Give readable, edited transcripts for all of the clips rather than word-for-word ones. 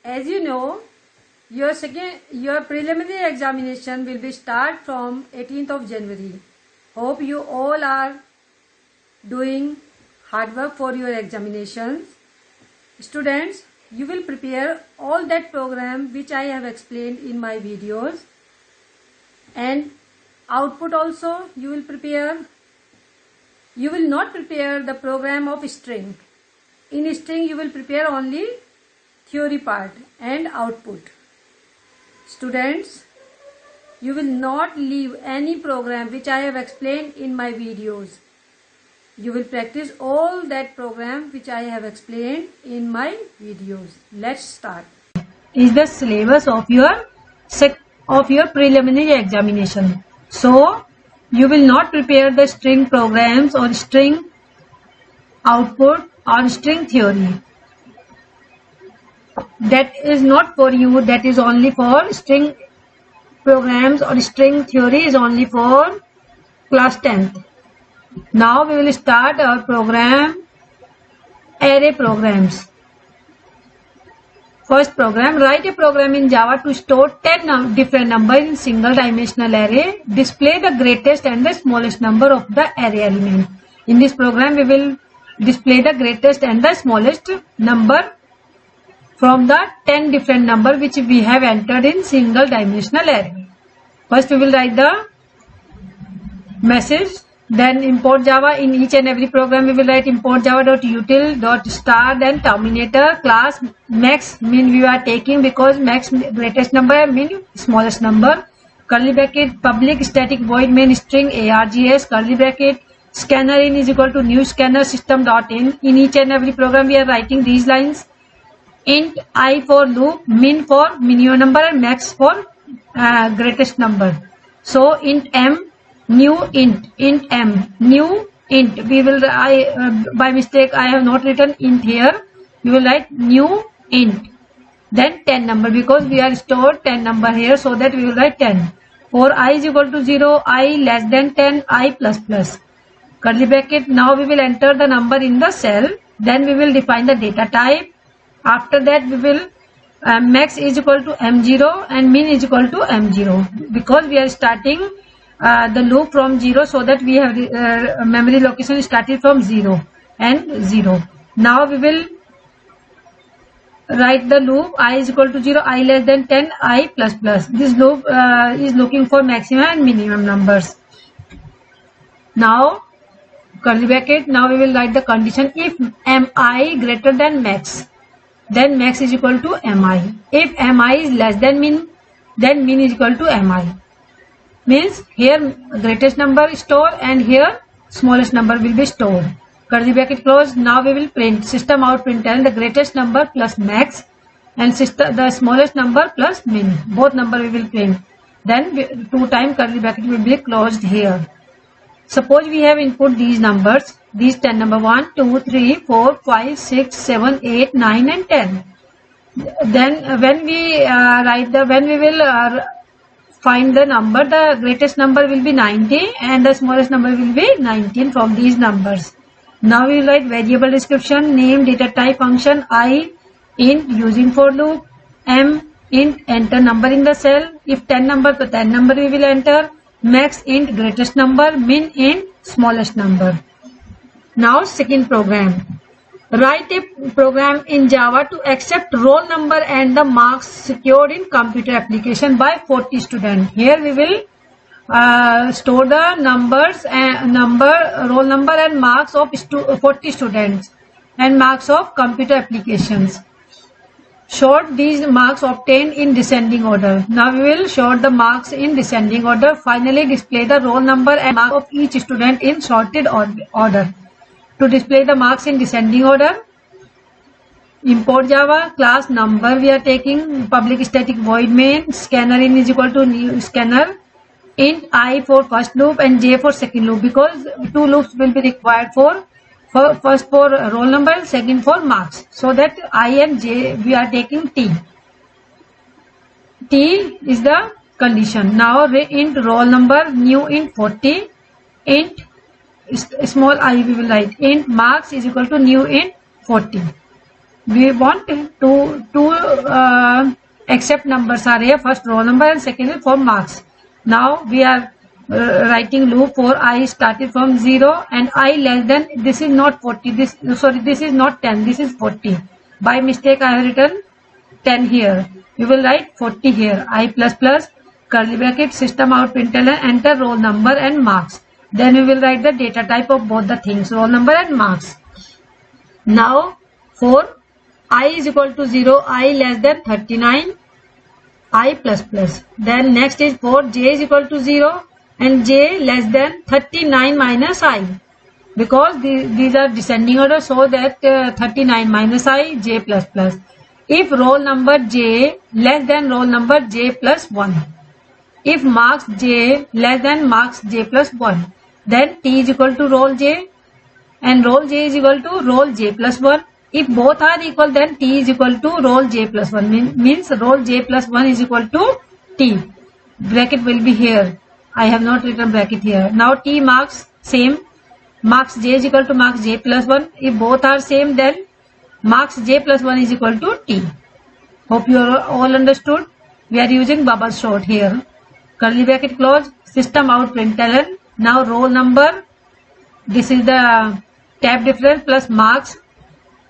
As you know, your preliminary examination will be start from 18th of January. Hope you all are doing hard work for your examinations. Students, you will prepare all that program which I have explained in my videos, and output also you will prepare. You will not prepare the program of string. In string you will prepare only theory part and output. Students, you will not leave any program which I have explained in my videos. You will practice all that program which I have explained in my videos. Let's start. Is the syllabus of your preliminary examination. So you will not prepare the string programs or string output or string theory. That is not for you. That is only for string programs or string theory is only for class 10th. Now we will start our program, array programs. First program, write a program in Java to store 10 different numbers in single dimensional array. Display the greatest and the smallest number of the array element. In this program we will display the greatest and the smallest number from the 10 different number which we have entered in single dimensional array. First we will write the message, then import Java. In each and every program we will write import java.util.start and terminator class max min we are taking because max greatest number, min smallest number, curly bracket public static void main string args curly bracket scanner in is equal to new scanner system.in. In each and every program we are writing these lines. Int I for loop, min for minimum number and max for greatest number. So int m, new int m, new int. We will by mistake I have not written int here. We will write new int. Then 10 number because we are stored 10 number here, so that we will write 10. For I is equal to 0, I less than 10, I plus plus. Curly bracket. Now we will enter the number in the cell. Then we will define the data type. After that we will max is equal to m0 and min is equal to m0 because we are starting the loop from 0, so that we have memory location started from 0 and 0. Now we will write the loop I is equal to 0, I less than 10, I plus plus. This loop is looking for maximum and minimum numbers. Now curly bracket. Now we will write the condition if mi greater than max, then max is equal to mi. If mi is less than min, then min is equal to mi. Means here greatest number is stored and here smallest number will be stored. Curly bracket close. Now we will print system out println the greatest number plus max and the smallest number plus min. Both number we will print. Then 2 times curly bracket will be closed here. Suppose we have input these numbers, these 10 number 1, 2, 3, 4, 5, 6, 7, 8, 9 and 10. Then when we will find the number, the greatest number will be 90 and the smallest number will be 19 from these numbers. Now we will write variable description, name, data type function, I, int using for loop, m, int enter number in the cell. If 10 number, so 10 number we will enter. Max int greatest number, min int smallest number. Now second program. Write a program in Java to accept roll number and the marks secured in computer application by 40 students. Here we will store the roll number and marks of 40 students and marks of computer applications. Sort these marks obtained in descending order. Now we will sort the marks in descending order. Finally display the roll number and mark of each student in sorted order. To display the marks in descending order, import Java class number we are taking, public static void main, scanner in is equal to new scanner, int I for first loop and j for second loop because 2 loops will be required for first for roll number, second for marks. So that I and j we are taking t. T is the condition. Now int roll number, new int 40, int small I we will write int marks is equal to new int 40. we want to accept numbers are here. First roll number and second is for marks. Now we are writing loop for I started from 0 and I less than, this is not 40, this is not 10, this is 40. By mistake I have written 10 here. We will write 40 here. I plus plus curly bracket system out println enter roll number and marks. Then we will write the data type of both the things, roll number and marks. Now for I is equal to 0, I less than 39, I plus plus. Then next is for j is equal to 0 and j less than 39 minus I. Because these are descending order, so that 39 minus I, j plus plus. If roll number j less than roll number j plus 1. If marks j less than marks j plus 1. Then t is equal to roll j and roll j is equal to roll j plus 1. If both are equal, then t is equal to roll j plus 1. Means roll j plus 1 is equal to t. Bracket will be here. I have not written bracket here. Now t marks same. Marks j is equal to marks j plus 1. If both are same, then marks j plus 1 is equal to t. Hope you all understood. We are using bubble sort here. Curly bracket close. System out println. Now roll number. This is the tab difference plus marks.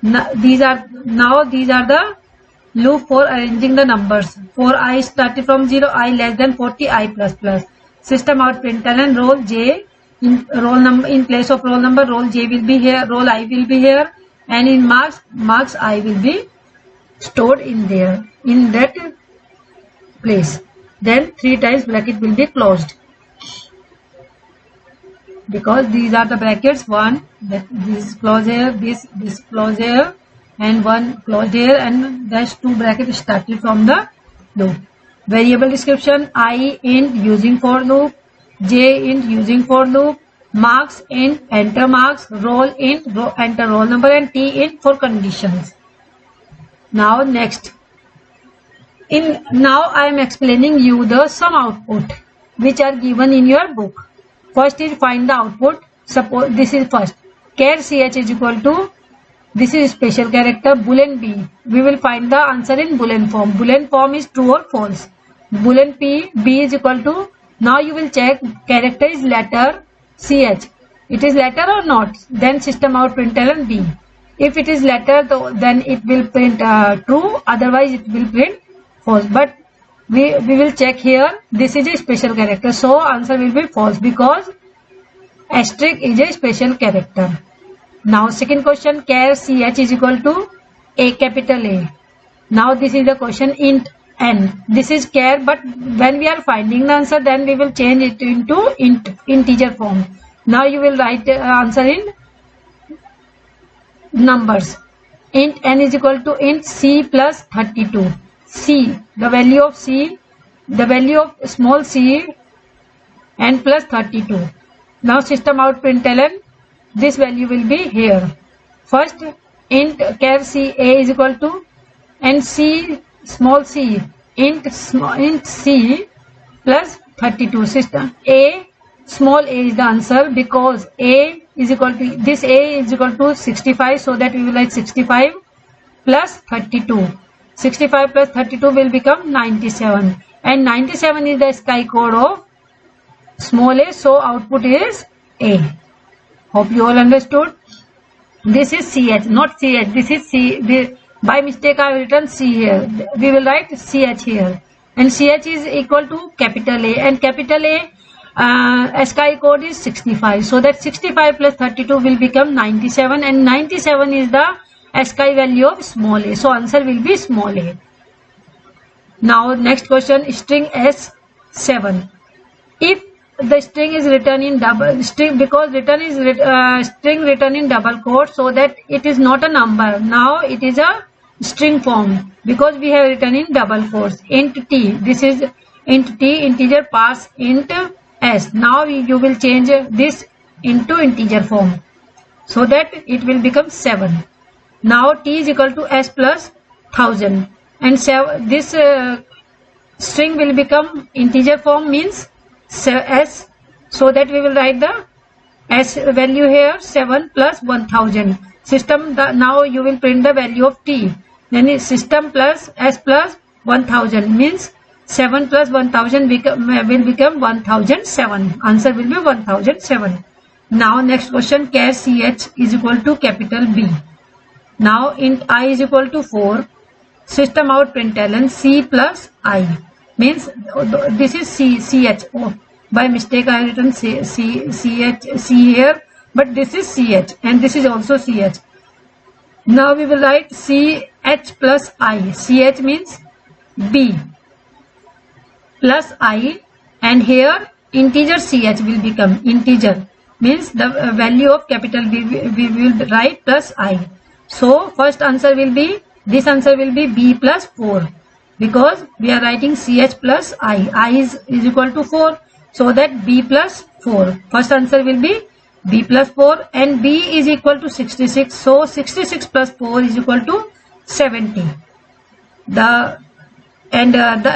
These are the loop for arranging the numbers. For I started from 0, I less than 40, I plus plus. System out println roll j. In roll number, in place of roll number, roll j will be here, roll I will be here, and in marks I will be stored in there, in that place. Then 3 times bracket will be closed. Because these are the brackets, one that this close here, this close here, and one closed here, and that's 2 brackets started from the loop. Variable description: I int using for loop, j int using for loop, marks int enter marks, roll int enter roll number, and t int for conditions. Now next, now I am explaining you the sum output which are given in your book. First is find the output. Suppose this is first. Char ch is equal to, this is special character, boolean b. We will find the answer in boolean form. Boolean form is true or false. Boolean b is equal to, now you will check character is letter ch. It is letter or not? Then system out println b. If it is letter, then it will print true. Otherwise it will print false. But we will check here. This is a special character, so answer will be false because asterisk is a special character. Now second question, char ch is equal to a capital A. Now this is the question int n. This is char, but when we are finding the answer, then we will change it into integer form. Now you will write the answer in numbers. Int n is equal to int c plus 32. C, the value of c, the value of small c, and plus 32. Now system out println, this value will be here. First int char c a is equal to, and c small c, int c plus 32. System a small a is the answer because a is equal to, this a is equal to 65, so that we will write 65 plus 32. 65 plus 32 will become 97, and 97 is the sky code of small a, so output is A. Hope you all understood. This is CH, not CH. This is C. By mistake I have written C here. We will write CH here, and CH is equal to capital A, and capital A sky code is 65, so that 65 plus 32 will become 97, and 97 is the SKI value of small a, so answer will be small a. Now next question, string S7. If the string is written in double string, because string written in double quote, so that it is not a number. Now it is a string form because we have written in double quotes. Int t, this is int t, integer parse int s. Now you will change this into integer form so that it will become 7. Now t is equal to s plus 1000, and this string will become integer form, means s, so that we will write the s value here 7 plus 1000. system, now you will print the value of t. Then is system plus s plus 1000 means 7 plus 1000 will become 1007. Answer will be 1007. Now next question, char ch is equal to capital B. Now int I is equal to 4. System out println c plus I means this is ch. Oh, by mistake I have written c here, but this is ch and this is also ch. Now we will write ch plus I. Ch means B plus I, and here integer ch will become integer means the value of capital B we will write plus I. So first answer will be, this answer will be B plus 4 because we are writing ch plus I is equal to 4, so that B plus 4. First answer will be B plus 4 and B is equal to 66. So 66 plus 4 is equal to 70. The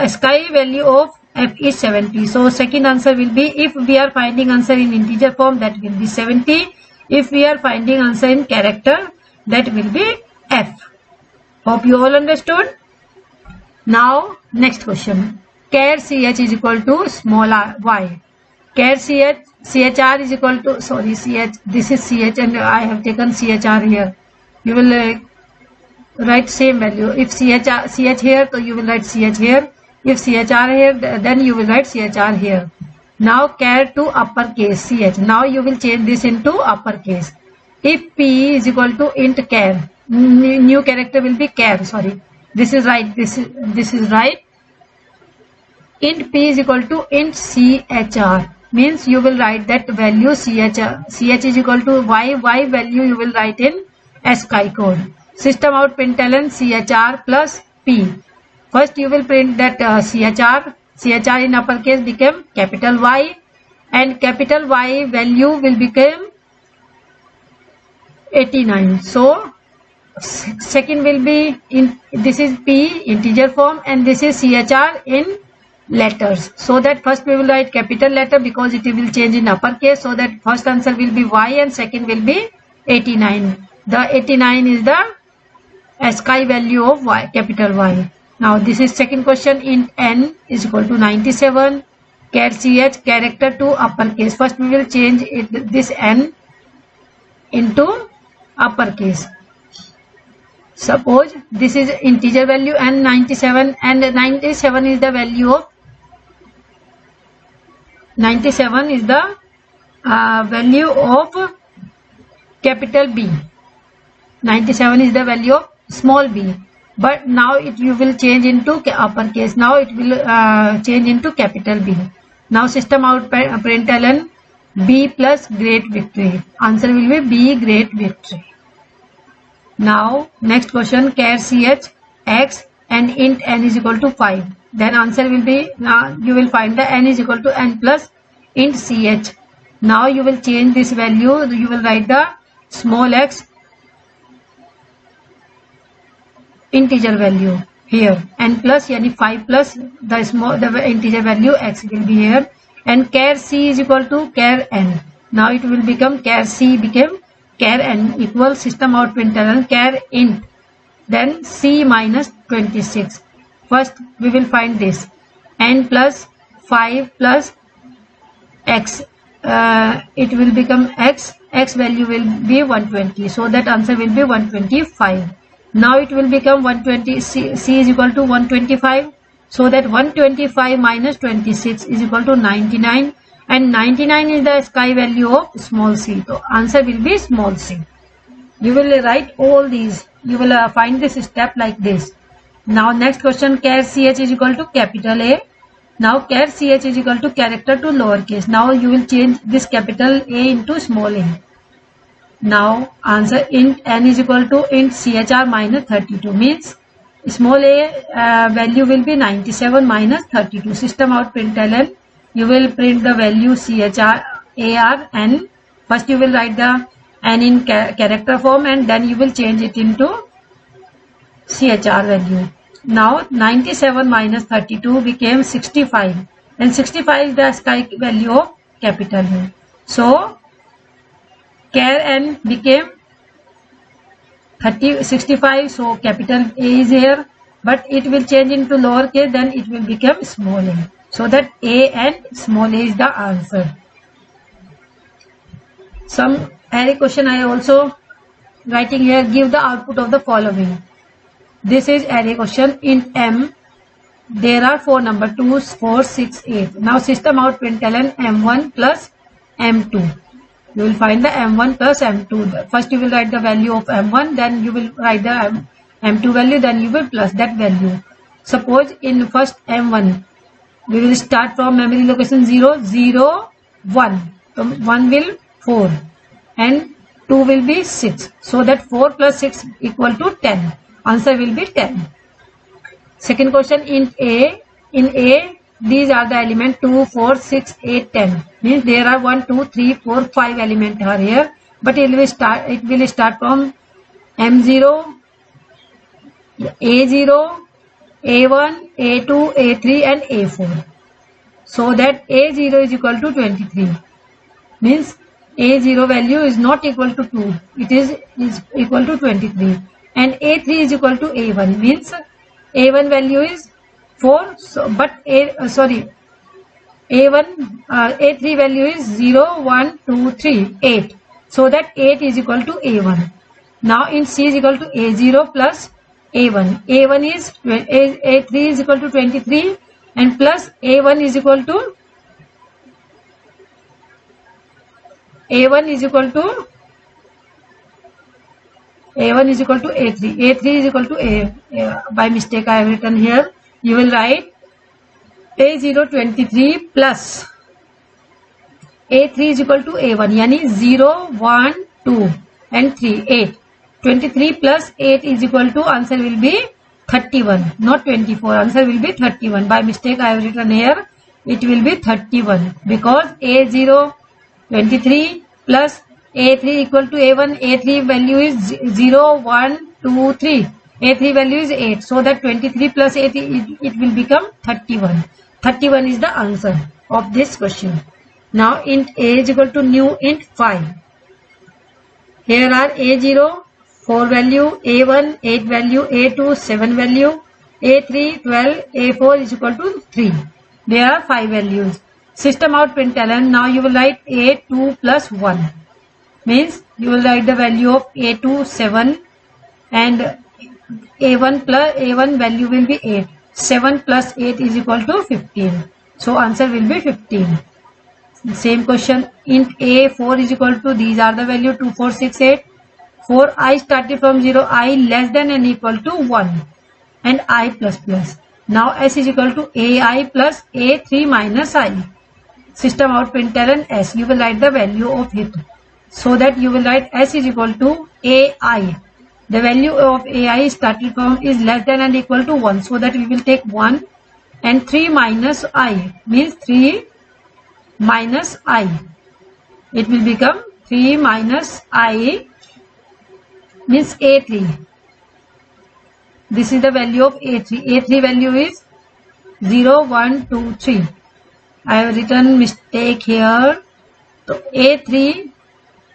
sky value of f is 70. So second answer will be, if we are finding answer in integer form, that will be 70. If we are finding answer in character, that will be f. Hope you all understood. Now next question, char ch is equal to small y. Char chr is equal to, sorry, ch, this is ch and I have taken chr here. You will write same value. If ch here, so you will write ch here. If chr here, then you will write chr here. Now char to uppercase ch. Now you will change this into uppercase. If p is equal to int char, new character will be char. Sorry, this is right. This is right. Int p is equal to int chr means you will write that value ch is equal to y value you will write in ASCII code. System out println chr plus p. First you will print that chr in uppercase became capital Y, and capital Y value will become 89. So second will be in, this is p integer form and this is chr in letters. So that first we will write capital letter because it will change in uppercase. So that first answer will be Y and second will be 89. The 89 is the ASCII value of Y, capital Y. Now this is second question, int n is equal to 97. Char ch character to uppercase. First we will change this n into uppercase. Suppose this is integer value and 97, and 97 is the value of 97 is the value of capital B. 97 is the value of small b. But now you will change into uppercase. Now it will change into capital B. Now system out println B plus great victory. Answer will be B great victory. Now next question, char ch x and int n is equal to 5. Then answer will be, you will find the n is equal to n plus int ch. Now you will change this value. You will write the small x integer value here, and plus yani 5 plus the integer value x will be here, and char c is equal to char n. Now it will become char c became char n equal system out println char int, then c minus 26. First we will find this n plus 5 plus x, it will become x value will be 120. So that answer will be 125. Now it will become 120, c is equal to 125. So that 125 minus 26 is equal to 99, and 99 is the ASCII value of small c. So answer will be small c. You will write all these. You will find this step like this. Now next question, char ch is equal to capital A. Now char ch is equal to character to lowercase. Now you will change this capital A into small a. Now answer int n is equal to int chr minus 32 means small a value will be 97 minus 32. System out println, you will print the value chr ar n. First you will write the n in character form and then you will change it into chr value. Now 97 minus 32 became 65, and 65 is the ASCII value of capital A. So char n became 65, so capital A is here, but it will change into lower case, then it will become small a. So that A and small a is the answer. Some array question I also writing here. Give the output of the following. This is array question. In M, there are 4 numbers, 2, 4, 6, 8. Now system out println M1 plus M2. You will find the M1 plus M2. First you will write the value of M1, then you will write the M2 value, then you will plus that value. Suppose in first M1, we will start from memory location 0, 0, 1. So 1 will 4 and 2 will be 6. So that 4 plus 6 equal to 10. Answer will be 10. Second question in A. In A, these are the element 2, 4, 6, 8, 10. Means there are 1, 2, 3, 4, 5 elements are here. But it will start from M0, A0, A1, A2, A3 and A4. So that A0 is equal to 23. Means A0 value is not equal to 2. It is equal to 23. And A3 is equal to A1. Means A1 value is 4. So, but A3 value is 0, 1, 2, 3, 8. So that 8 is equal to A1. Now in C is equal to A0 plus A1. A1 is A3 is equal to 23 and plus A1 is equal to A3. A1 is equal to A3 is equal to A. By mistake I have written here. You will write A0 23 plus A3 is equal to A1. Yani 0, 1, 2 and 3, 8. 23 plus 8 is equal to, answer will be 31, not 24. Answer will be 31. By mistake I have written here, it will be 31 because A0 23 plus A3 equal to A1. A3 value is 0, 1, 2, 3. A3 value is 8. So that 23 plus 8 it will become 31. 31 is the answer of this question. Now int A is equal to new int 5. Here are A0 4 value, A1 8 value, A2 7 value, A3 12, A4 is equal to 3. There are 5 values. System out println. Now you will write A2 plus 1. Means you will write the value of A2 7 and A1 value will be 8. 7 plus 8 is equal to 15. So answer will be 15. Same question. Int A4 is equal to, these are the value 2, 4, 6, 8. 4 I started from 0, I less than and equal to 1 and I plus plus. Now S is equal to AI plus A3 minus I. System out println S. You will write the value of it. So that you will write S is equal to AI. The value of AI started from is less than and equal to 1. So that we will take 1 and 3 minus I means 3 minus I. It will become 3 minus I means A3. This is the value of A3. A3 value is 0, 1, 2, 3. I have written mistake here. So A3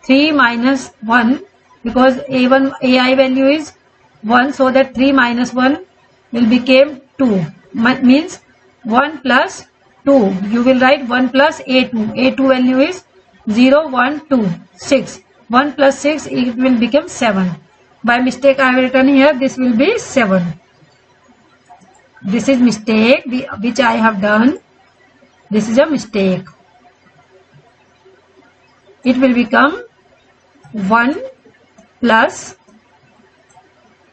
3 minus 1 because A1 AI value is 1, so that 3 minus 1 will become 2. Means 1 plus 2. You will write 1 plus A2. A2 value is 0, 1, 2, 6. 1 plus 6 it will become 7. By mistake I have written here this will be 7. This is mistake which I have done. This is a mistake. It will become 1 plus,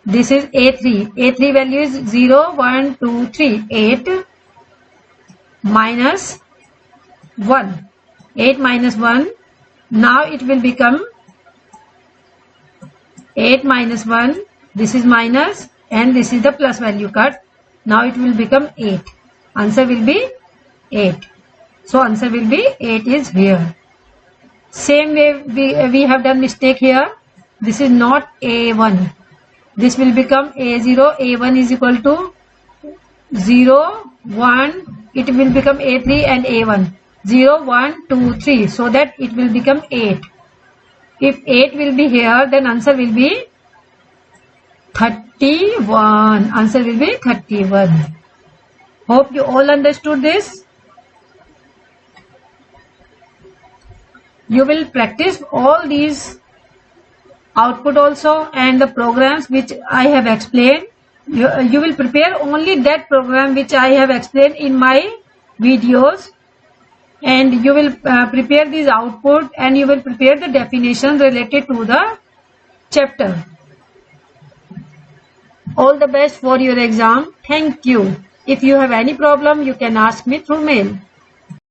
this is A3. A3 value is 0, 1, 2, 3, 8 minus 1. 8 minus 1. Now it will become 8 minus 1. This is minus and this is the plus value cut. Now it will become 8. Answer will be 8. So answer will be 8 is here. Same way we have done mistake here. This is not A1. This will become A0. A1 is equal to 0, 1. It will become A3 and A1. 0, 1, 2, 3. So that it will become 8. If 8 will be here, then answer will be 31. Answer will be 31. Hope you all understood this. You will practice all these output also and the programs which I have explained. You will prepare only that program which I have explained in my videos, and you will prepare these output, and you will prepare the definition related to the chapter. All the best for your exam. Thank you. If you have any problem, you can ask me through mail.